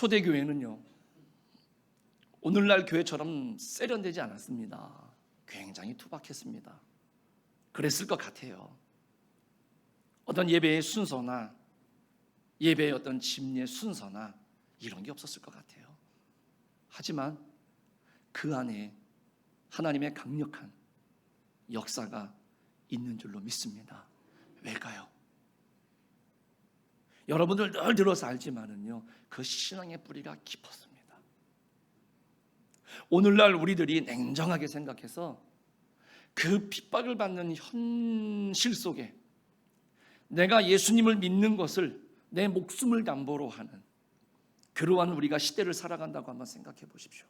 초대교회는요, 오늘날 교회처럼 세련되지 않았습니다. 굉장히 투박했습니다. 그랬을 것 같아요. 어떤 예배의 순서나 예배의 어떤 집례 순서나 이런 게 없었을 것 같아요. 하지만 그 안에 하나님의 강력한 역사가 있는 줄로 믿습니다. 왜일까요? 여러분들 늘 들어서 알지만은요, 그 신앙의 뿌리가 깊었습니다. 오늘날 우리들이 냉정하게 생각해서 그 핍박을 받는 현실 속에 내가 예수님을 믿는 것을 내 목숨을 담보로 하는 그러한 우리가 시대를 살아간다고 한번 생각해 보십시오.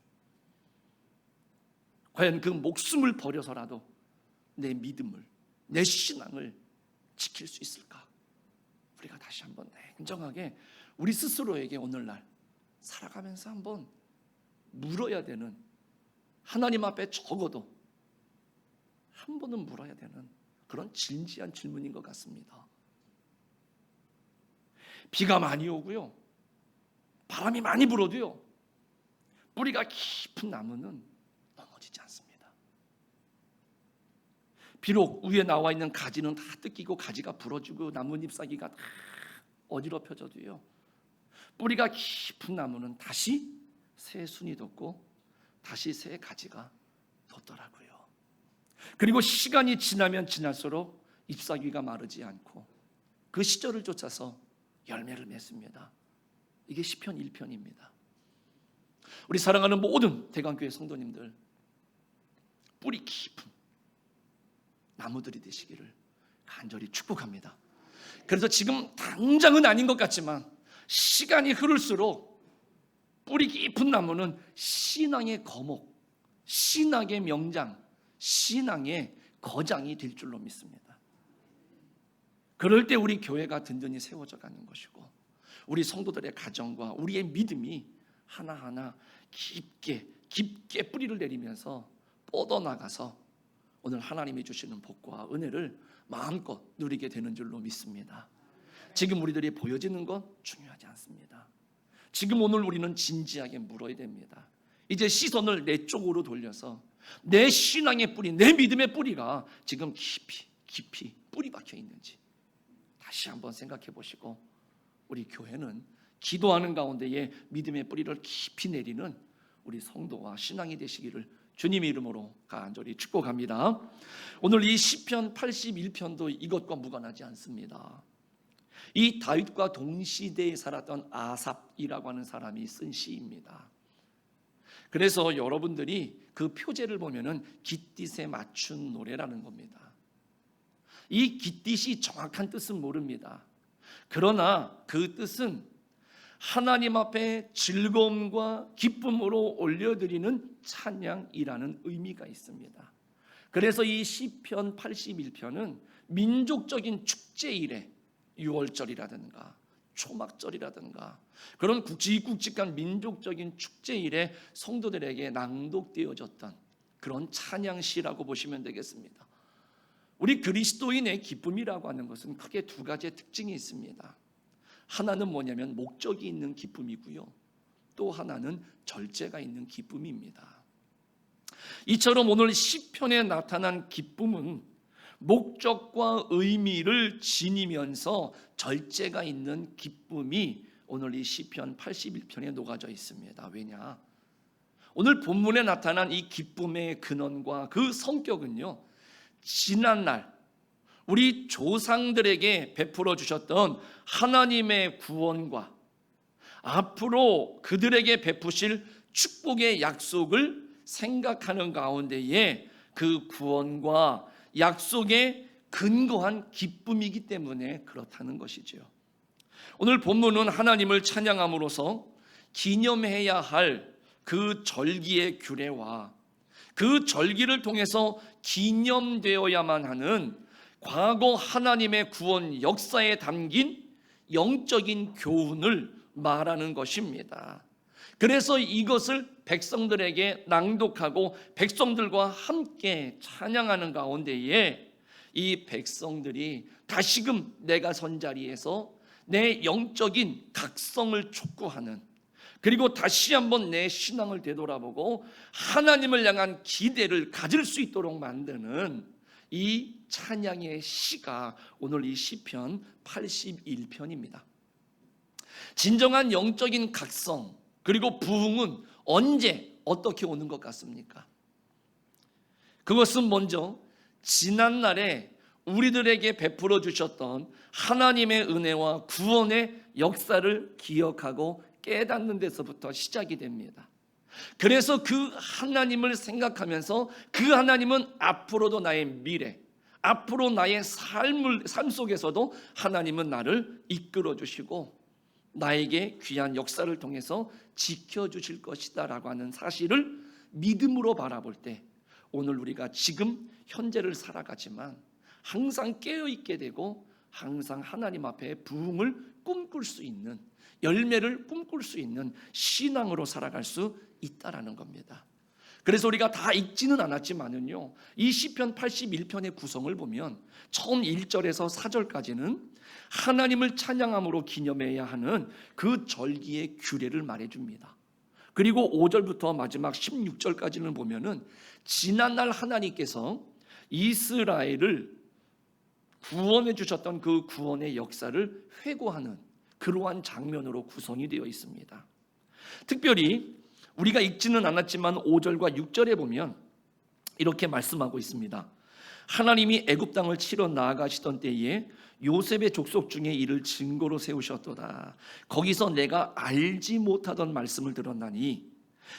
과연 그 목숨을 버려서라도 내 믿음을, 내 신앙을 지킬 수 있을까? 우리가 다시 한번 냉정하게 우리 스스로에게 오늘날 살아가면서 한번 물어야 되는, 하나님 앞에 적어도 한 번은 물어야 되는 그런 진지한 질문인 것 같습니다. 비가 많이 오고요, 바람이 많이 불어도요, 뿌리가 깊은 나무는 넘어지지 않습니다. 비록 위에 나와 있는 가지는 다 뜯기고 가지가 부러지고 나뭇잎 사기가 다 어지럽혀져도요, 뿌리가 깊은 나무는 다시 새 순이 돋고 다시 새 가지가 돋더라고요. 그리고 시간이 지나면 지날수록 잎사귀가 마르지 않고 그 시절을 쫓아서 열매를 맺습니다. 이게 시편 1편입니다. 우리 사랑하는 모든 대강교회 성도님들, 뿌리 깊은 나무들이 되시기를 간절히 축복합니다. 그래서 지금 당장은 아닌 것 같지만 시간이 흐를수록 뿌리 깊은 나무는 신앙의 거목, 신앙의 명장, 신앙의 거장이 될 줄로 믿습니다. 그럴 때 우리 교회가 든든히 세워져 가는 것이고, 우리 성도들의 가정과 우리의 믿음이 하나하나 깊게 뿌리를 내리면서 뻗어나가서 오늘 하나님이 주시는 복과 은혜를 마음껏 누리게 되는 줄로 믿습니다. 지금 우리들이 보여지는 건 중요하지 않습니다. 지금 오늘 우리는 진지하게 물어야 됩니다. 이제 시선을 내 쪽으로 돌려서 내 신앙의 뿌리, 내 믿음의 뿌리가 지금 깊이 뿌리 박혀 있는지 다시 한번 생각해 보시고, 우리 교회는 기도하는 가운데에 믿음의 뿌리를 깊이 내리는 우리 성도와 신앙이 되시기를 주님의 이름으로 간절히 축복합니다. 오늘 이 시편 81편도 이것과 무관하지 않습니다. 이 다윗과 동시대에 살았던 아삽이라고 하는 사람이 쓴 시입니다. 그래서 여러분들이 그 표제를 보면은 깃딧에 맞춘 노래라는 겁니다. 이 깃딧이 정확한 뜻은 모릅니다. 그러나 그 뜻은 하나님 앞에 즐거움과 기쁨으로 올려드리는 찬양이라는 의미가 있습니다. 그래서 이 시편 81편은 민족적인 축제일에 6월절이라든가 초막절이라든가 그런 굵직굵직한 민족적인 축제일에 성도들에게 낭독되어졌던 그런 찬양시라고 보시면 되겠습니다. 우리 그리스도인의 기쁨이라고 하는 것은 크게 두 가지의 특징이 있습니다. 하나는 뭐냐면 목적이 있는 기쁨이고요, 또 하나는 절제가 있는 기쁨입니다. 이처럼 오늘 시편에 나타난 기쁨은 목적과 의미를 지니면서 절제가 있는 기쁨이 오늘 이 시편 81편에 녹아져 있습니다. 왜냐? 오늘 본문에 나타난 이 기쁨의 근원과 그 성격은요, 지난날 우리 조상들에게 베풀어 주셨던 하나님의 구원과 앞으로 그들에게 베푸실 축복의 약속을 생각하는 가운데에 그 구원과 약속에 근거한 기쁨이기 때문에 그렇다는 것이죠. 오늘 본문은 하나님을 찬양함으로써 기념해야 할 그 절기의 규례와 그 절기를 통해서 기념되어야만 하는 과거 하나님의 구원 역사에 담긴 영적인 교훈을 말하는 것입니다. 그래서 이것을 백성들에게 낭독하고 백성들과 함께 찬양하는 가운데에 이 백성들이 다시금 내가 선 자리에서 내 영적인 각성을 촉구하는 그리고 다시 한번 내 신앙을 되돌아보고 하나님을 향한 기대를 가질 수 있도록 만드는 이 찬양의 시가 오늘 이 시편 81편입니다. 진정한 영적인 각성 그리고 부흥은 언제 어떻게 오는 것 같습니까? 그것은 먼저 지난날에 우리들에게 베풀어 주셨던 하나님의 은혜와 구원의 역사를 기억하고 깨닫는 데서부터 시작이 됩니다. 그래서 그 하나님을 생각하면서 그 하나님은 앞으로도 나의 미래, 앞으로 나의 삶 속에서도 하나님은 나를 이끌어 주시고 나에게 귀한 역사를 통해서 지켜주실 것이다 라고 하는 사실을 믿음으로 바라볼 때 오늘 우리가 지금 현재를 살아가지만 항상 깨어있게 되고 항상 하나님 앞에 부흥을 꿈꿀 수 있는, 열매를 꿈꿀 수 있는 신앙으로 살아갈 수 있다라는 겁니다. 그래서 우리가 다 읽지는 않았지만은요, 이 시편 81편의 구성을 보면 처음 1절에서 4절까지는 하나님을 찬양함으로 기념해야 하는 그 절기의 규례를 말해줍니다. 그리고 5절부터 마지막 16절까지는 보면은 지난날 하나님께서 이스라엘을 구원해 주셨던 그 구원의 역사를 회고하는 그러한 장면으로 구성이 되어 있습니다. 특별히 우리가 읽지는 않았지만 5절과 6절에 보면 이렇게 말씀하고 있습니다. 하나님이 애굽 땅을 치러 나아가시던 때에 요셉의 족속 중에 이를 증거로 세우셨도다. 거기서 내가 알지 못하던 말씀을 들었나니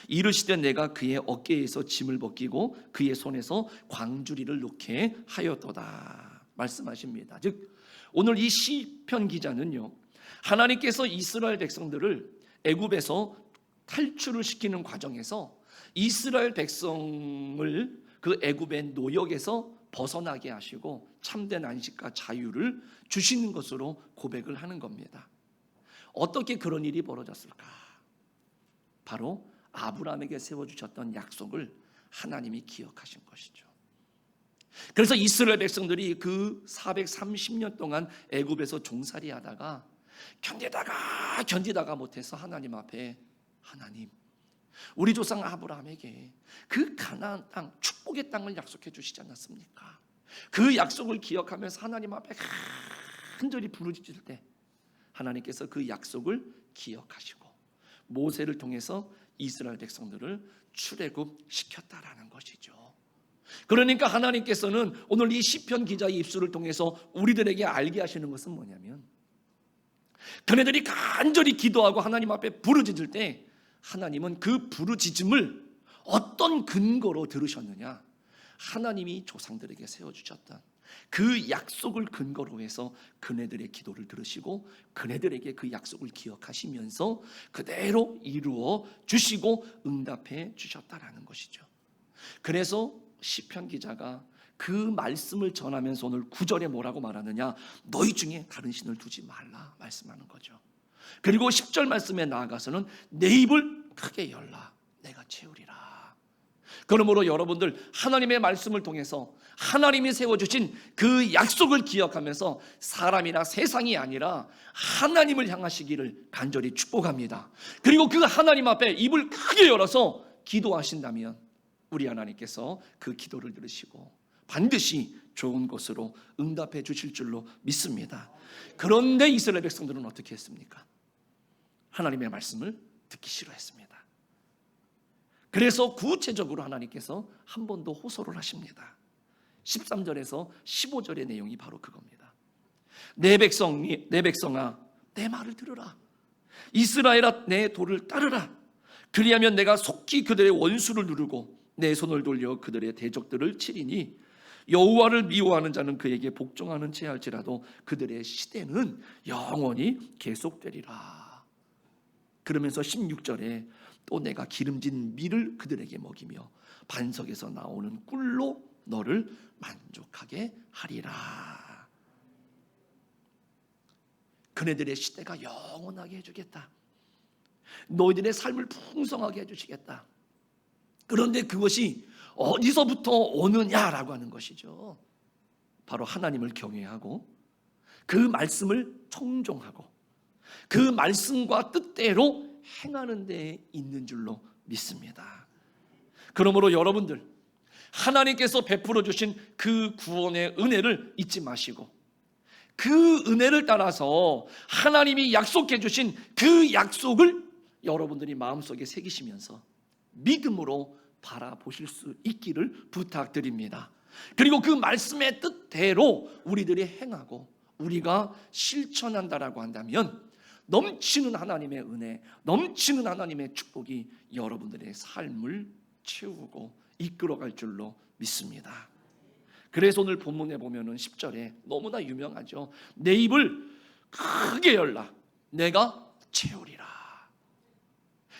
이르시되 내가 그의 어깨에서 짐을 벗기고 그의 손에서 광주리를 놓게 하였도다 말씀하십니다. 즉 오늘 이 시편 기자는요, 하나님께서 이스라엘 백성들을 애굽에서 탈출을 시키는 과정에서 이스라엘 백성을 그 애굽의 노역에서 벗어나게 하시고 참된 안식과 자유를 주시는 것으로 고백을 하는 겁니다. 어떻게 그런 일이 벌어졌을까? 바로 아브라함에게 세워주셨던 약속을 하나님이 기억하신 것이죠. 그래서 이스라엘 백성들이 그 430년 동안 애굽에서 종살이 하다가 견디다가 못해서 하나님 앞에, 하나님, 우리 조상 아브라함에게 그 가나안 땅, 축복의 땅을 약속해 주시지 않았습니까? 그 약속을 기억하면서 하나님 앞에 간절히 부르짖을 때 하나님께서 그 약속을 기억하시고 모세를 통해서 이스라엘 백성들을 출애굽시켰다라는 것이죠. 그러니까 하나님께서는 오늘 이 시편 기자의 입술을 통해서 우리들에게 알게 하시는 것은 뭐냐면, 그네들이 간절히 기도하고 하나님 앞에 부르짖을 때 하나님은 그 부르짖음을 어떤 근거로 들으셨느냐? 하나님이 조상들에게 세워주셨던 그 약속을 근거로 해서 그네들의 기도를 들으시고 그네들에게 그 약속을 기억하시면서 그대로 이루어 주시고 응답해 주셨다라는 것이죠. 그래서 시편 기자가 그 말씀을 전하면서 오늘 9절에 뭐라고 말하느냐? 너희 중에 다른 신을 두지 말라 말씀하는 거죠. 그리고 10절 말씀에 나아가서는 내 입을 크게 열라 내가 채우리라. 그러므로 여러분들 하나님의 말씀을 통해서 하나님이 세워주신 그 약속을 기억하면서 사람이나 세상이 아니라 하나님을 향하시기를 간절히 축복합니다. 그리고 그 하나님 앞에 입을 크게 열어서 기도하신다면 우리 하나님께서 그 기도를 들으시고 반드시 좋은 것으로 응답해 주실 줄로 믿습니다. 그런데 이스라엘 백성들은 어떻게 했습니까? 하나님의 말씀을 듣기 싫어했습니다. 그래서 구체적으로 하나님께서 한 번 더 호소를 하십니다. 13절에서 15절의 내용이 바로 그겁니다. 내 백성아 내 말을 들으라. 이스라엘아 내 도를 따르라. 그리하면 내가 속히 그들의 원수를 누르고 내 손을 돌려 그들의 대적들을 치리니 여호와를 미워하는 자는 그에게 복종하는 체할지라도 그들의 시대는 영원히 계속되리라. 그러면서 16절에 또 내가 기름진 밀을 그들에게 먹이며 반석에서 나오는 꿀로 너를 만족하게 하리라. 그네들의 시대가 영원하게 해주겠다. 너희들의 삶을 풍성하게 해주시겠다. 그런데 그것이 어디서부터 오느냐라고 하는 것이죠. 바로 하나님을 경외하고 그 말씀을 청종하고 그 말씀과 뜻대로 행하는 데 있는 줄로 믿습니다. 그러므로 여러분들, 하나님께서 베풀어 주신 그 구원의 은혜를 잊지 마시고 그 은혜를 따라서 하나님이 약속해 주신 그 약속을 여러분들이 마음속에 새기시면서 믿음으로 바라보실 수 있기를 부탁드립니다. 그리고 그 말씀의 뜻대로 우리들이 행하고 우리가 실천한다라고 한다면 넘치는 하나님의 은혜, 넘치는 하나님의 축복이 여러분들의 삶을 채우고 이끌어갈 줄로 믿습니다. 그래서 오늘 본문에 보면은 10절에 너무나 유명하죠. 내 입을 크게 열라 내가 채우리라.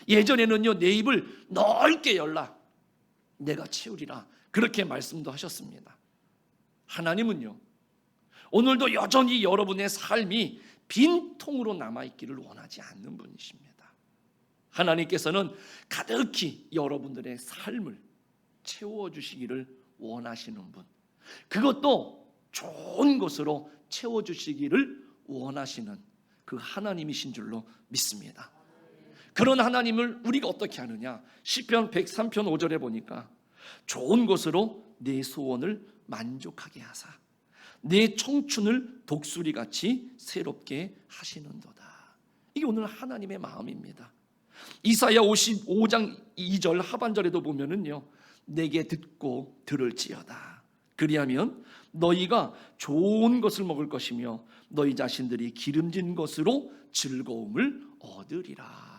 예전에는요, 내 입을 넓게 열라 내가 채우리라, 그렇게 말씀도 하셨습니다. 하나님은요, 오늘도 여전히 여러분의 삶이 빈통으로 남아있기를 원하지 않는 분이십니다. 하나님께서는 가득히 여러분들의 삶을 채워주시기를 원하시는 분, 그것도 좋은 것으로 채워주시기를 원하시는 그 하나님이신 줄로 믿습니다. 그런 하나님을 우리가 어떻게 하느냐? 시편 103편 5절에 보니까 좋은 것으로 내 소원을 만족하게 하사 내 청춘을 독수리같이 새롭게 하시는도다. 이게 오늘 하나님의 마음입니다. 이사야 55장 2절 하반절에도 보면은요, 내게 듣고 들을지어다. 그리하면 너희가 좋은 것을 먹을 것이며 너희 자신들이 기름진 것으로 즐거움을 얻으리라.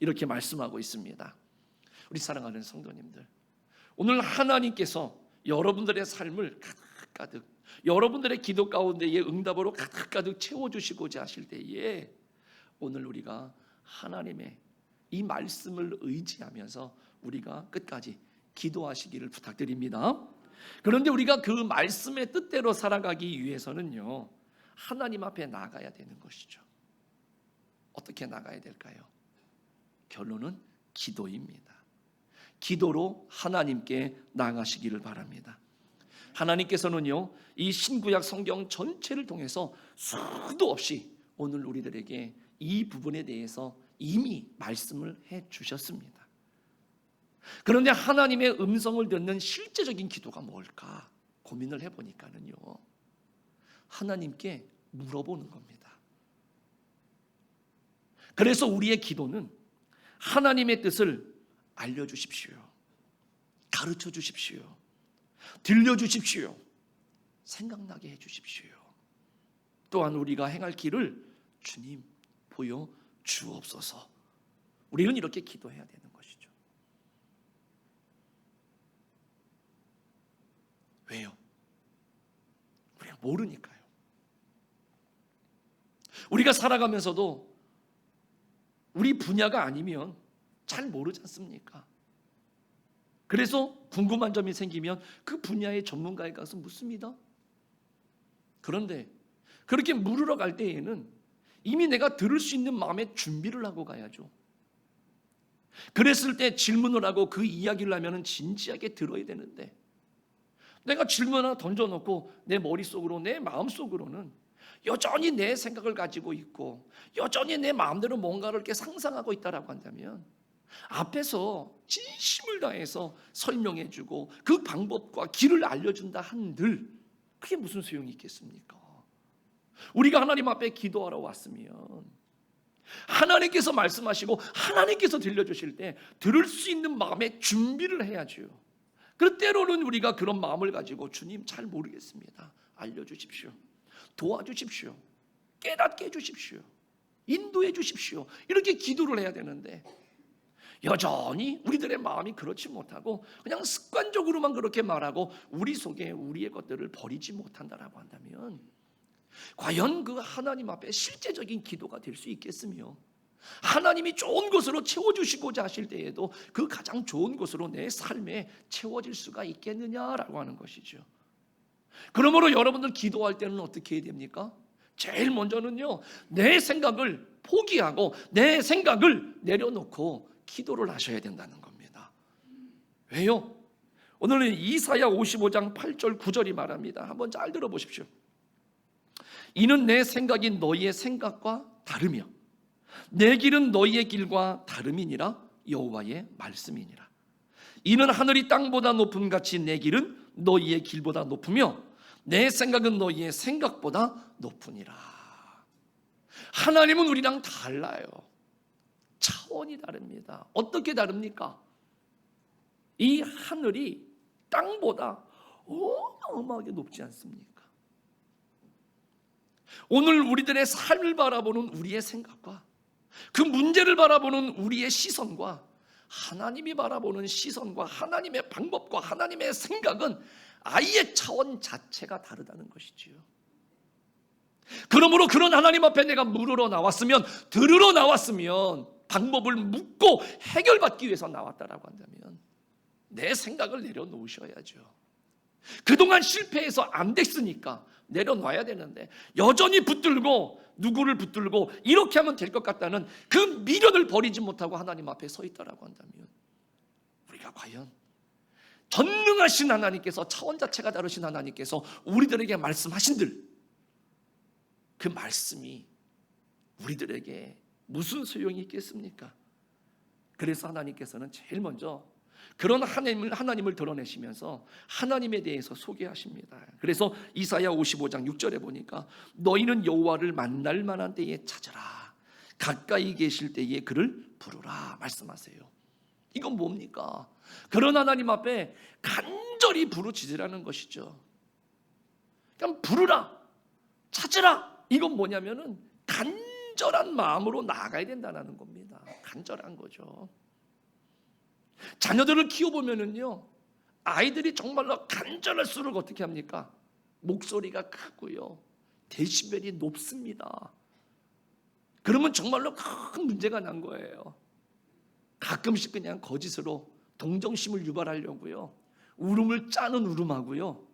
이렇게 말씀하고 있습니다. 우리 사랑하는 성도님들, 오늘 하나님께서 여러분들의 삶을 가득가득, 여러분들의 기도 가운데에 응답으로 가득가득 채워주시고자 하실 때에 오늘 우리가 하나님의 이 말씀을 의지하면서 우리가 끝까지 기도하시기를 부탁드립니다. 그런데 우리가 그 말씀의 뜻대로 살아가기 위해서는요, 하나님 앞에 나가야 되는 것이죠. 어떻게 나가야 될까요? 결론은 기도입니다. 기도로 하나님께 나가시기를 바랍니다. 하나님께서는요, 이 신구약 성경 전체를 통해서 수도 없이 오늘 우리들에게 이 부분에 대해서 이미 말씀을 해 주셨습니다. 그런데 하나님의 음성을 듣는 실제적인 기도가 뭘까 고민을 해보니까는요, 하나님께 물어보는 겁니다. 그래서 우리의 기도는 하나님의 뜻을 알려주십시오, 가르쳐 주십시오, 들려주십시오, 생각나게 해주십시오. 또한 우리가 행할 길을 주님 보여주옵소서. 우리는 이렇게 기도해야 되는 것이죠. 왜요? 우리가 모르니까요. 우리가 살아가면서도 우리 분야가 아니면 잘 모르지 않습니까? 그래서 궁금한 점이 생기면 그 분야의 전문가에 가서 묻습니다. 그런데 그렇게 물으러 갈 때에는 이미 내가 들을 수 있는 마음의 준비를 하고 가야죠. 그랬을 때 질문을 하고 그 이야기를 하면 진지하게 들어야 되는데, 내가 질문 하나 던져놓고 내 머릿속으로, 내 마음속으로는 여전히 내 생각을 가지고 있고 여전히 내 마음대로 뭔가를 이렇게 상상하고 있다라고 한다면 앞에서 진심을 다해서 설명해주고 그 방법과 길을 알려준다 한들 그게 무슨 소용이 있겠습니까? 우리가 하나님 앞에 기도하러 왔으면 하나님께서 말씀하시고 하나님께서 들려주실 때 들을 수 있는 마음의 준비를 해야죠. 그럴 때로는 우리가 그런 마음을 가지고 주님 잘 모르겠습니다, 알려주십시오, 도와주십시오, 깨닫게 해주십시오, 인도해 주십시오, 이렇게 기도를 해야 되는데 여전히 우리들의 마음이 그렇지 못하고 그냥 습관적으로만 그렇게 말하고 우리 속에 우리의 것들을 버리지 못한다라고 한다면 과연 그 하나님 앞에 실제적인 기도가 될 수 있겠으며, 하나님이 좋은 것으로 채워주시고자 하실 때에도 그 가장 좋은 것으로 내 삶에 채워질 수가 있겠느냐라고 하는 것이죠. 그러므로 여러분들 기도할 때는 어떻게 해야 됩니까? 제일 먼저는요, 내 생각을 포기하고 내 생각을 내려놓고 기도를 하셔야 된다는 겁니다. 왜요? 오늘은 이사야 55장 8절 9절이 말합니다. 한번 잘 들어보십시오. 이는 내 생각이 너희의 생각과 다르며 내 길은 너희의 길과 다름이니라. 여호와의 말씀이니라. 이는 하늘이 땅보다 높음 같이 내 길은 너희의 길보다 높으며 내 생각은 너희의 생각보다 높으니라. 하나님은 우리랑 달라요. 차원이 다릅니다. 어떻게 다릅니까? 이 하늘이 땅보다 어마어마하게 높지 않습니까? 오늘 우리들의 삶을 바라보는 우리의 생각과 그 문제를 바라보는 우리의 시선과 하나님이 바라보는 시선과 하나님의 방법과 하나님의 생각은 아예 차원 자체가 다르다는 것이지요. 그러므로 그런 하나님 앞에 내가 물으러 나왔으면, 들으러 나왔으면, 방법을 묻고 해결받기 위해서 나왔다라고 한다면 내 생각을 내려놓으셔야죠. 그동안 실패해서 안 됐으니까 내려놔야 되는데 여전히 붙들고 누구를 붙들고 이렇게 하면 될 것 같다는 그 미련을 버리지 못하고 하나님 앞에 서 있다라고 한다면 우리가 과연 전능하신 하나님께서, 차원 자체가 다르신 하나님께서 우리들에게 말씀하신들 그 말씀이 우리들에게 무슨 소용이 있겠습니까? 그래서 하나님께서는 제일 먼저 그런 하나님을 드러내시면서 하나님에 대해서 소개하십니다. 그래서 이사야 55장 6절에 보니까 너희는 여호와를 만날 만한 때에 찾으라. 가까이 계실 때에 그를 부르라 말씀하세요. 이건 뭡니까? 그런 하나님 앞에 간절히 부르짖으라는 것이죠. 그냥 부르라, 찾으라. 이건 뭐냐면은 간절한 마음으로 나아가야 된다는 겁니다. 간절한 거죠. 자녀들을 키워보면은요, 아이들이 정말로 간절할수록 어떻게 합니까? 목소리가 크고요, 데시벨이 높습니다. 그러면 정말로 큰 문제가 난 거예요. 가끔씩 그냥 거짓으로 동정심을 유발하려고요, 울음을 짜는 울음하고요,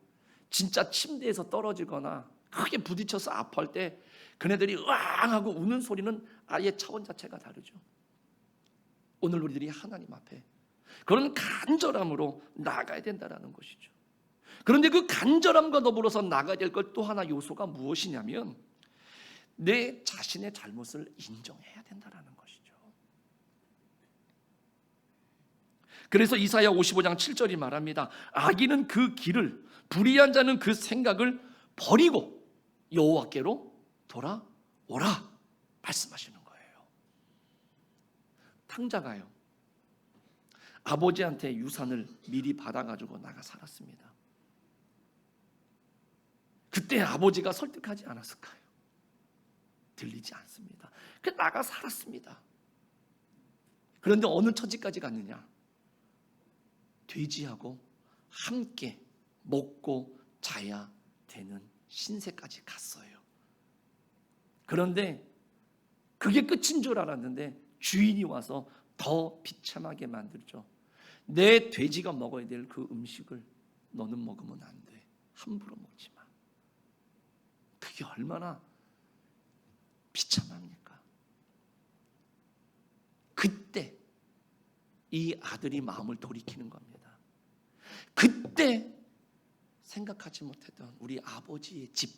진짜 침대에서 떨어지거나 크게 부딪혀서 아파할 때 그네들이 으앙 하고 우는 소리는 아예 차원 자체가 다르죠. 오늘 우리들이 하나님 앞에 그런 간절함으로 나가야 된다는 것이죠. 그런데 그 간절함과 더불어서 나가야 될 것 또 하나 요소가 무엇이냐면 내 자신의 잘못을 인정해야 된다는 것이죠. 그래서 이사야 55장 7절이 말합니다. 악인은 그 길을, 불의한 자는 그 생각을 버리고 여호와께로 돌아오라 말씀하시는 거예요. 탕자가요, 아버지한테 유산을 미리 받아가지고 나가 살았습니다. 그때 아버지가 설득하지 않았을까요? 들리지 않습니다. 그 나가 살았습니다. 그런데 어느 처지까지 갔느냐? 돼지하고 함께 먹고 자야 되는 신세까지 갔어요. 그런데 그게 끝인 줄 알았는데 주인이 와서 더 비참하게 만들죠. 내 돼지가 먹어야 될 그 음식을 너는 먹으면 안 돼. 함부로 먹지 마. 그게 얼마나 비참합니까? 그때 이 아들이 마음을 돌이키는 겁니다. 그때 생각하지 못했던 우리 아버지의 집,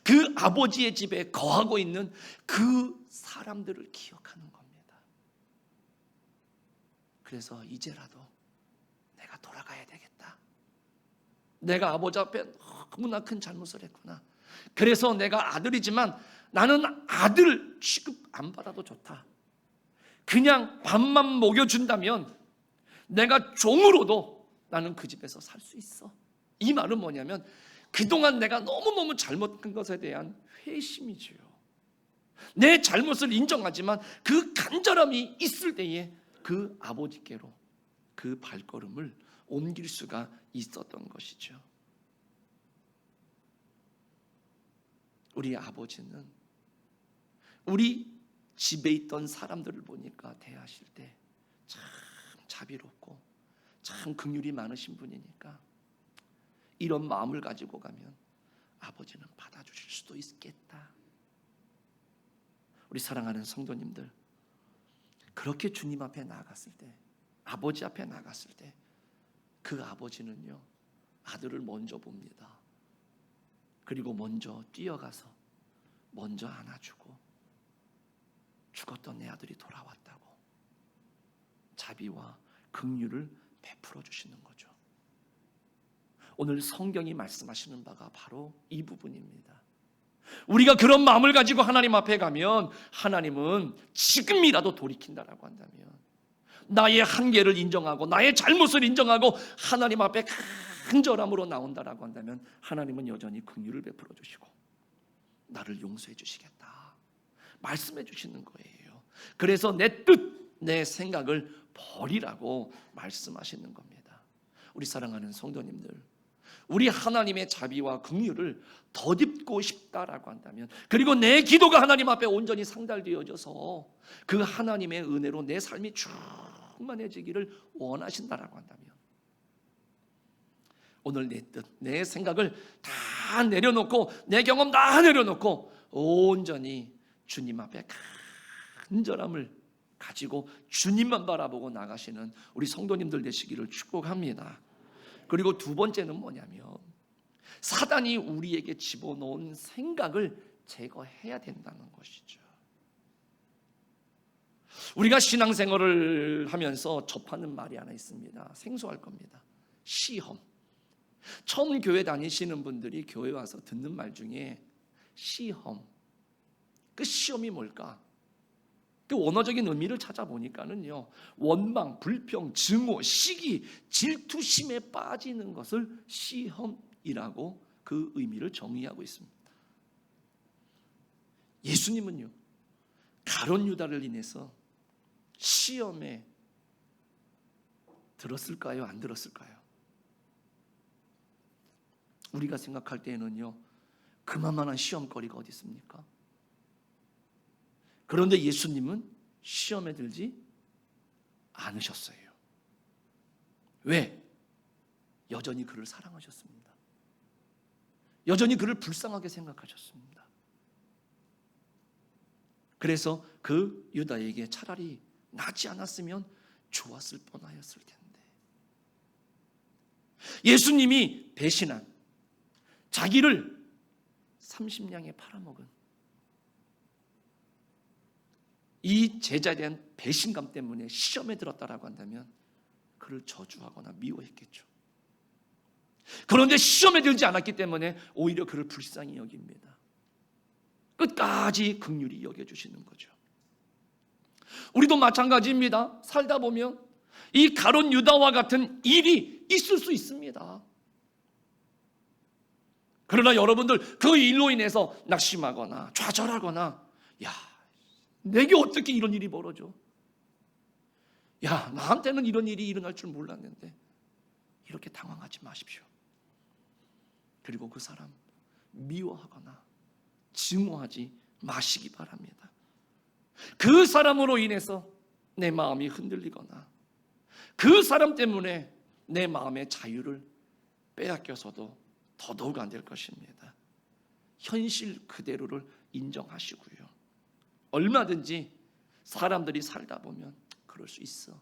그 아버지의 집에 거하고 있는 그 사람들을 기억하는 겁니다. 그래서 이제라도 내가 돌아가야 되겠다. 내가 아버지 앞에 너무나 큰 잘못을 했구나. 그래서 내가 아들이지만 나는 아들 취급 안 받아도 좋다. 그냥 밥만 먹여준다면 내가 종으로도 나는 그 집에서 살 수 있어. 이 말은 뭐냐면 그동안 내가 너무너무 잘못한 것에 대한 회심이지요. 내 잘못을 인정하지만 그 간절함이 있을 때에 그 아버지께로 그 발걸음을 옮길 수가 있었던 것이죠. 우리 아버지는 우리 집에 있던 사람들을 보니까 대하실 때 참 자비롭고 참 긍휼이 많으신 분이니까 이런 마음을 가지고 가면 아버지는 받아주실 수도 있겠다. 우리 사랑하는 성도님들, 그렇게 주님 앞에 나갔을 때, 아버지 앞에 나갔을 때 그 아버지는요, 아들을 먼저 봅니다. 그리고 먼저 뛰어가서 먼저 안아주고 죽었던 내 아들이 돌아왔다고 자비와 긍휼을 베풀어 주시는 거죠. 오늘 성경이 말씀하시는 바가 바로 이 부분입니다. 우리가 그런 마음을 가지고 하나님 앞에 가면 하나님은 지금이라도 돌이킨다라고 한다면, 나의 한계를 인정하고 나의 잘못을 인정하고 하나님 앞에 간절함으로 나온다라고 한다면 하나님은 여전히 긍휼을 베풀어 주시고 나를 용서해 주시겠다 말씀해 주시는 거예요. 그래서 내 뜻, 내 생각을 버리라고 말씀하시는 겁니다. 우리 사랑하는 성도님들, 우리 하나님의 자비와 긍휼을 덧입고 싶다라고 한다면, 그리고 내 기도가 하나님 앞에 온전히 상달되어져서 그 하나님의 은혜로 내 삶이 충만해지기를 원하신다라고 한다면, 오늘 내 뜻, 내 생각을 다 내려놓고 내 경험 다 내려놓고 온전히 주님 앞에 간절함을 가지고 주님만 바라보고 나가시는 우리 성도님들 되시기를 축복합니다. 그리고 두 번째는 뭐냐면, 사단이 우리에게 집어넣은 생각을 제거해야 된다는 것이죠. 우리가 신앙생활을 하면서 접하는 말이 하나 있습니다. 생소할 겁니다. 시험. 처음 교회 다니시는 분들이 교회 와서 듣는 말 중에 시험, 그 시험이 뭘까? 그 원어적인 의미를 찾아보니까는요, 원망, 불평, 증오, 시기, 질투심에 빠지는 것을 시험이라고 그 의미를 정의하고 있습니다. 예수님은요, 가룟 유다를 인해서 시험에 들었을까요? 안 들었을까요? 우리가 생각할 때에는요, 그만한 시험거리가 어디 있습니까? 그런데 예수님은 시험에 들지 않으셨어요. 왜? 여전히 그를 사랑하셨습니다. 여전히 그를 불쌍하게 생각하셨습니다. 그래서 그 유다에게 차라리 나지 않았으면 좋았을 뻔하였을 텐데, 예수님이 배신한, 자기를 30냥에 팔아먹은 이 제자에 대한 배신감 때문에 시험에 들었다라고 한다면 그를 저주하거나 미워했겠죠. 그런데 시험에 들지 않았기 때문에 오히려 그를 불쌍히 여깁니다. 끝까지 긍휼히 여겨주시는 거죠. 우리도 마찬가지입니다. 살다 보면 이 가룟 유다와 같은 일이 있을 수 있습니다. 그러나 여러분들, 그 일로 인해서 낙심하거나 좌절하거나, 야, 내게 어떻게 이런 일이 벌어져? 야, 나한테는 이런 일이 일어날 줄 몰랐는데, 이렇게 당황하지 마십시오. 그리고 그 사람 미워하거나 증오하지 마시기 바랍니다. 그 사람으로 인해서 내 마음이 흔들리거나 그 사람 때문에 내 마음의 자유를 빼앗겨서도 더더욱 안 될 것입니다. 현실 그대로를 인정하시고요, 얼마든지 사람들이 살다 보면 그럴 수 있어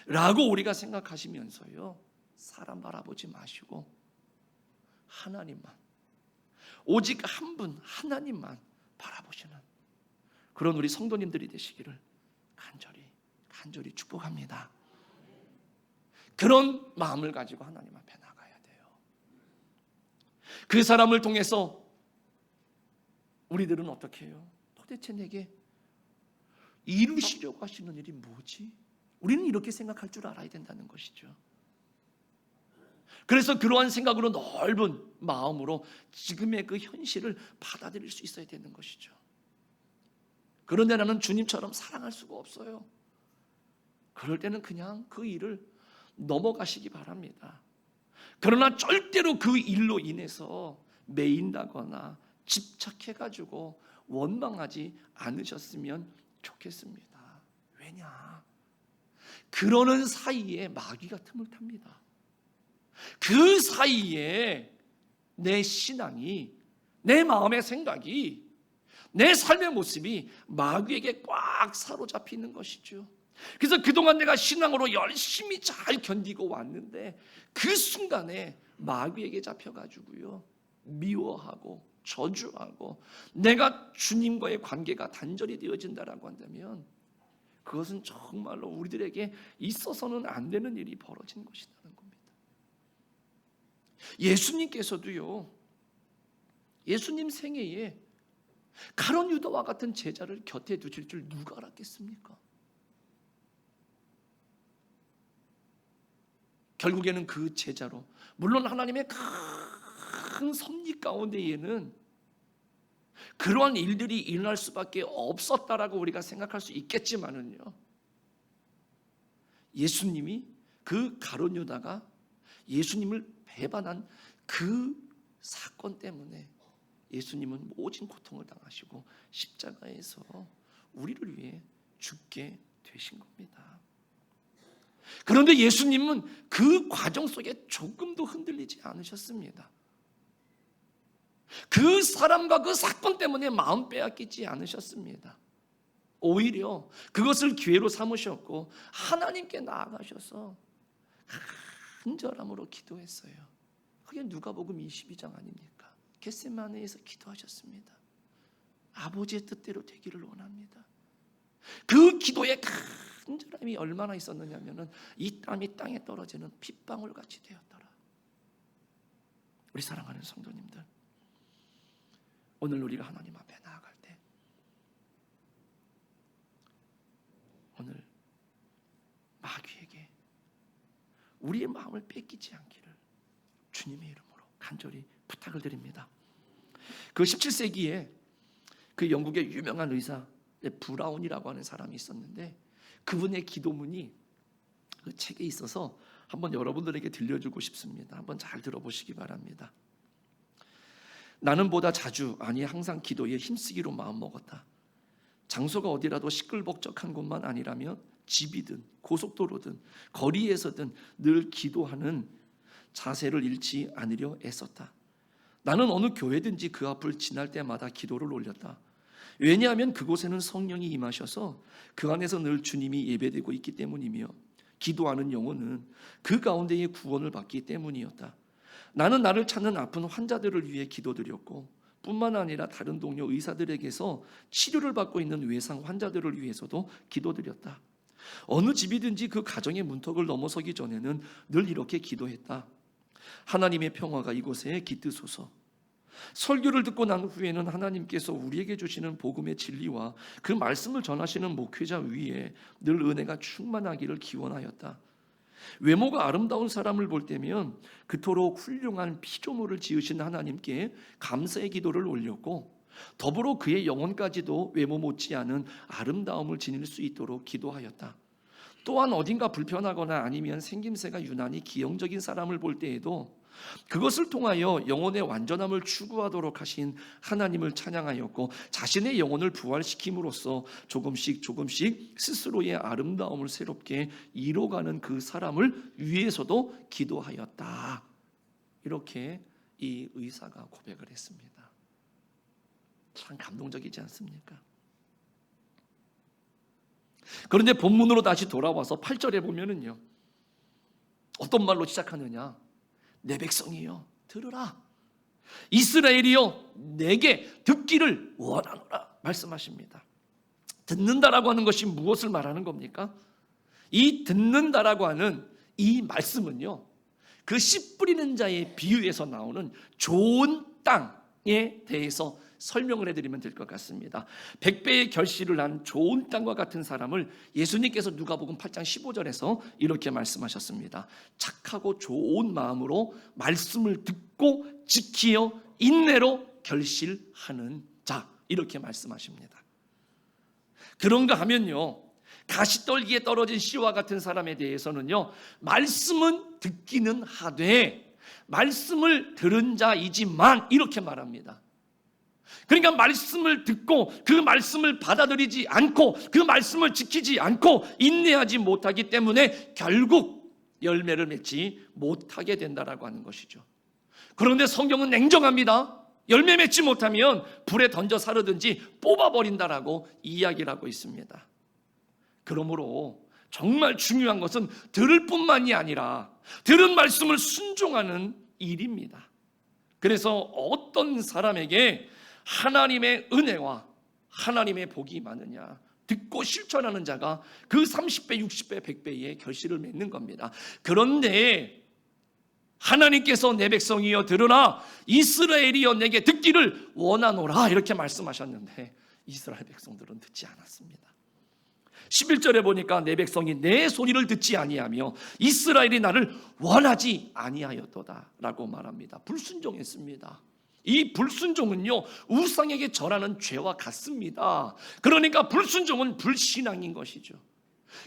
라고 우리가 생각하시면서요, 사람 바라보지 마시고 하나님만, 오직 한 분 하나님만 바라보시는 그런 우리 성도님들이 되시기를 간절히 축복합니다. 그런 마음을 가지고 하나님 앞에 나가야 돼요. 그 사람을 통해서 우리들은 어떻게 해요? 도대체 내게 이루시려고 하시는 일이 뭐지? 우리는 이렇게 생각할 줄 알아야 된다는 것이죠. 그래서 그러한 생각으로 넓은 마음으로 지금의 그 현실을 받아들일 수 있어야 되는 것이죠. 그런데 나는 주님처럼 사랑할 수가 없어요. 그럴 때는 그냥 그 일을 넘어가시기 바랍니다. 그러나 절대로 그 일로 인해서 매인다거나 집착해가지고 원망하지 않으셨으면 좋겠습니다. 왜냐? 그러는 사이에 마귀가 틈을 탑니다. 그 사이에 내 신앙이, 내 마음의 생각이, 내 삶의 모습이 마귀에게 꽉 사로잡히는 것이죠. 그래서 그동안 내가 신앙으로 열심히 잘 견디고 왔는데 그 순간에 마귀에게 잡혀가지고요, 미워하고 저주하고 내가 주님과의 관계가 단절이 되어진다라고 한다면 그것은 정말로 우리들에게 있어서는 안 되는 일이 벌어진 것이라는 겁니다. 예수님께서도요, 예수님 생애에 가룟 유다와 같은 제자를 곁에 두실 줄 누가 알았겠습니까? 결국에는 그 제자로, 물론 하나님의 큰 섭리 가운데에는 그러한 일들이 일어날 수밖에 없었다라고 우리가 생각할 수 있겠지만은요, 예수님이 그 가룟 유다가 예수님을 배반한 그 사건 때문에 예수님은 모진 고통을 당하시고 십자가에서 우리를 위해 죽게 되신 겁니다. 그런데 예수님은 그 과정 속에 조금도 흔들리지 않으셨습니다. 그 사람과 그 사건 때문에 마음 빼앗기지 않으셨습니다. 오히려 그것을 기회로 삼으셨고 하나님께 나아가셔서 간절함으로 기도했어요. 그게 누가복음 22장 아닙니까? 겟세마네에서 기도하셨습니다. 아버지의 뜻대로 되기를 원합니다. 그 기도의 간절함이 얼마나 있었느냐면은 이 땀이 땅에 떨어지는 핏방울 같이 되었더라. 우리 사랑하는 성도님들, 오늘 우리가 하나님 앞에 나아갈 때 오늘 마귀에게 우리의 마음을 뺏기지 않기를 주님의 이름으로 간절히 부탁을 드립니다. 그 17세기에 그 영국의 유명한 의사 브라운이라고 하는 사람이 있었는데 그분의 기도문이 그 책에 있어서 한번 여러분들에게 들려주고 싶습니다. 한번 잘 들어보시기 바랍니다. 나는 보다 자주, 아니 항상 기도에 힘쓰기로 마음먹었다. 장소가 어디라도 시끌벅적한 곳만 아니라면 집이든 고속도로든 거리에서든 늘 기도하는 자세를 잃지 않으려 애썼다. 나는 어느 교회든지 그 앞을 지날 때마다 기도를 올렸다. 왜냐하면 그곳에는 성령이 임하셔서 그 안에서 늘 주님이 예배되고 있기 때문이며 기도하는 영혼은 그 가운데에 구원을 받기 때문이었다. 나는 나를 찾는 아픈 환자들을 위해 기도드렸고 뿐만 아니라 다른 동료 의사들에게서 치료를 받고 있는 외상 환자들을 위해서도 기도드렸다. 어느 집이든지 그 가정의 문턱을 넘어서기 전에는 늘 이렇게 기도했다. 하나님의 평화가 이곳에 깃드소서. 설교를 듣고 난 후에는 하나님께서 우리에게 주시는 복음의 진리와 그 말씀을 전하시는 목회자 위에 늘 은혜가 충만하기를 기원하였다. 외모가 아름다운 사람을 볼 때면 그토록 훌륭한 피조물을 지으신 하나님께 감사의 기도를 올렸고 더불어 그의 영혼까지도 외모 못지않은 아름다움을 지닐 수 있도록 기도하였다. 또한 어딘가 불편하거나 아니면 생김새가 유난히 기형적인 사람을 볼 때에도 그것을 통하여 영혼의 완전함을 추구하도록 하신 하나님을 찬양하였고 자신의 영혼을 부활시킴으로써 조금씩 스스로의 아름다움을 새롭게 이뤄가는 그 사람을 위해서도 기도하였다. 이렇게 이 의사가 고백을 했습니다. 참 감동적이지 않습니까? 그런데 본문으로 다시 돌아와서 8절에 보면은요, 어떤 말로 시작하느냐? 내 백성이여 들으라, 이스라엘이여 내게 듣기를 원하노라 말씀하십니다. 듣는다라고 하는 것이 무엇을 말하는 겁니까? 이 듣는다라고 하는 이 말씀은요, 그 씨 뿌리는 자의 비유에서 나오는 좋은 땅에 대해서 설명을 해드리면 될 것 같습니다. 100배의 결실을 한 좋은 땅과 같은 사람을 예수님께서 누가복음 8장 15절에서 이렇게 말씀하셨습니다. 착하고 좋은 마음으로 말씀을 듣고 지키어 인내로 결실하는 자, 이렇게 말씀하십니다. 그런가 하면요, 가시떨기에 떨어진 씨와 같은 사람에 대해서는요, 말씀은 듣기는 하되 말씀을 들은 자이지만 이렇게 말합니다. 그러니까 말씀을 듣고 그 말씀을 받아들이지 않고 그 말씀을 지키지 않고 인내하지 못하기 때문에 결국 열매를 맺지 못하게 된다라고 하는 것이죠. 그런데 성경은 냉정합니다. 열매 맺지 못하면 불에 던져 사르든지 뽑아버린다라고 이야기를 하고 있습니다. 그러므로 정말 중요한 것은 들을 뿐만이 아니라 들은 말씀을 순종하는 일입니다. 그래서 어떤 사람에게 하나님의 은혜와 하나님의 복이 많으냐, 듣고 실천하는 자가 그 30배, 60배, 100배의 결실을 맺는 겁니다. 그런데 하나님께서 내 백성이여 들으라, 이스라엘이여 내게 듣기를 원하노라 이렇게 말씀하셨는데 이스라엘 백성들은 듣지 않았습니다. 11절에 보니까 내 백성이 내 소리를 듣지 아니하며 이스라엘이 나를 원하지 아니하였도다 라고 말합니다. 불순종했습니다. 이 불순종은요, 우상에게 절하는 죄와 같습니다. 그러니까 불순종은 불신앙인 것이죠.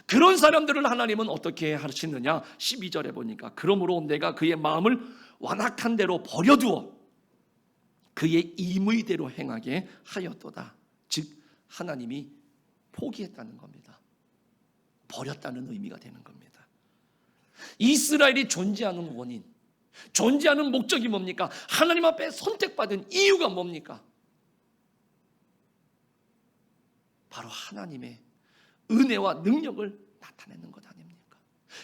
그런 사람들을 하나님은 어떻게 하시느냐, 12절에 보니까 그러므로 내가 그의 마음을 완악한 대로 버려두어 그의 임의대로 행하게 하였도다. 즉 하나님이 포기했다는 겁니다. 버렸다는 의미가 되는 겁니다. 이스라엘이 존재하는 원인, 존재하는 목적이 뭡니까? 하나님 앞에 선택받은 이유가 뭡니까? 바로 하나님의 은혜와 능력을 나타내는 것 아닙니까?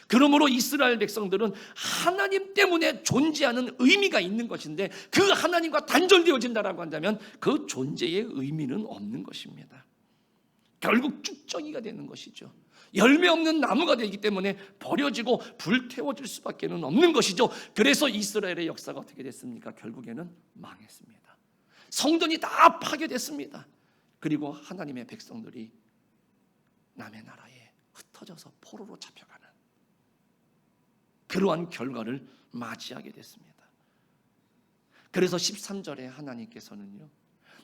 그러므로 이스라엘 백성들은 하나님 때문에 존재하는 의미가 있는 것인데 그 하나님과 단절되어진다라고 한다면 그 존재의 의미는 없는 것입니다. 결국 쭉정이가 되는 것이죠. 열매 없는 나무가 되기 때문에 버려지고 불태워질 수밖에 없는 것이죠. 그래서 이스라엘의 역사가 어떻게 됐습니까? 결국에는 망했습니다. 성전이 다 파괴됐습니다. 그리고 하나님의 백성들이 남의 나라에 흩어져서 포로로 잡혀가는 그러한 결과를 맞이하게 됐습니다. 그래서 13절에 하나님께서는요,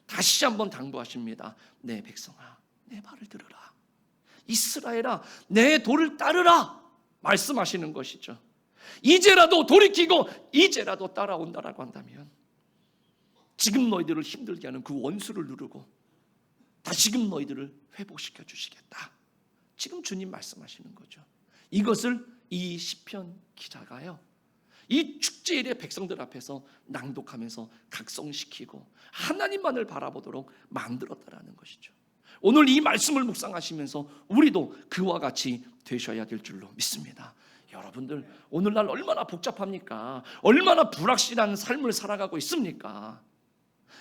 다시 한번 당부하십니다. 내 백성아, 내 말을 들으라. 이스라엘아, 내 도를 따르라 말씀하시는 것이죠. 이제라도 돌이키고 이제라도 따라온다라고 한다면 지금 너희들을 힘들게 하는 그 원수를 누르고 다시금 너희들을 회복시켜 주시겠다. 지금 주님 말씀하시는 거죠. 이것을 이 시편 기자가요, 이 축제일의 백성들 앞에서 낭독하면서 각성시키고 하나님만을 바라보도록 만들었다라는 것이죠. 오늘 이 말씀을 묵상하시면서 우리도 그와 같이 되셔야 될 줄로 믿습니다. 여러분들 오늘날 얼마나 복잡합니까? 얼마나 불확실한 삶을 살아가고 있습니까?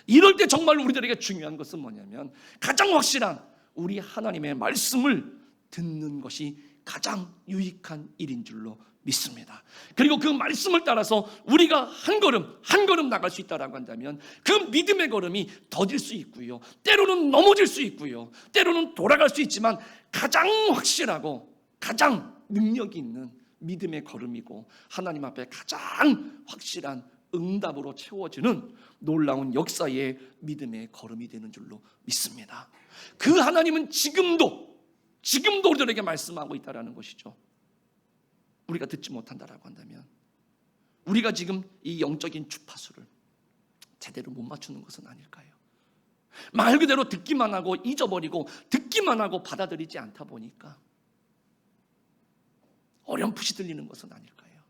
이럴 때 정말 우리들에게 중요한 것은 뭐냐면 가장 확실한 우리 하나님의 말씀을 듣는 것이 가장 유익한 일인 줄로 믿습니다. 그리고 그 말씀을 따라서 우리가 한 걸음 한 걸음 나갈 수 있다라고 한다면 그 믿음의 걸음이 더딜 수 있고요, 때로는 넘어질 수 있고요, 때로는 돌아갈 수 있지만 가장 확실하고 가장 능력이 있는 믿음의 걸음이고 하나님 앞에 가장 확실한 응답으로 채워지는 놀라운 역사의 믿음의 걸음이 되는 줄로 믿습니다. 그 하나님은 지금도 우리들에게 말씀하고 있다는 것이죠. 우리가 듣지 못한다라고 한다면 우리가 지금 이 영적인 주파수를 제대로 못 맞추는 것은 아닐까요? 말 그대로 듣기만 하고 잊어버리고 듣기만 하고 받아들이지 않다 보니까 어렴풋이 들리는 것은 아닐까요?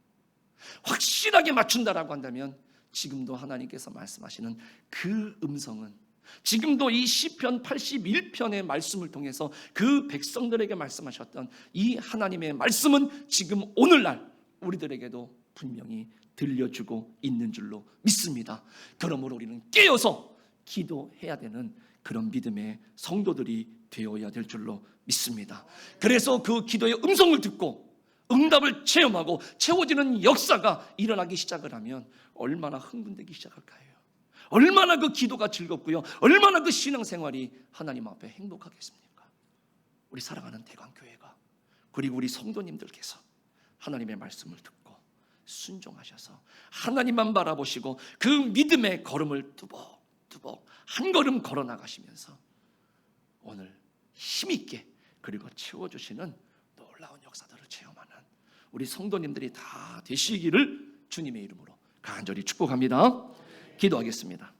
확실하게 맞춘다라고 한다면 지금도 하나님께서 말씀하시는 그 음성은 지금도 이 시편 81편의 말씀을 통해서 그 백성들에게 말씀하셨던 이 하나님의 말씀은 지금 오늘날 우리들에게도 분명히 들려주고 있는 줄로 믿습니다. 그러므로 우리는 깨어서 기도해야 되는 그런 믿음의 성도들이 되어야 될 줄로 믿습니다. 그래서 그 기도의 음성을 듣고 응답을 체험하고 채워지는 역사가 일어나기 시작을 하면 얼마나 흥분되기 시작할까요? 얼마나 그 기도가 즐겁고요, 얼마나 그 신앙생활이 하나님 앞에 행복하겠습니까? 우리 사랑하는 대광교회가 그리고 우리 성도님들께서 하나님의 말씀을 듣고 순종하셔서 하나님만 바라보시고 그 믿음의 걸음을 뚜벅뚜벅 한 걸음 걸어 나가시면서 오늘 힘있게 그리고 채워주시는 놀라운 역사들을 체험하는 우리 성도님들이 다 되시기를 주님의 이름으로 간절히 축복합니다. 기도하겠습니다.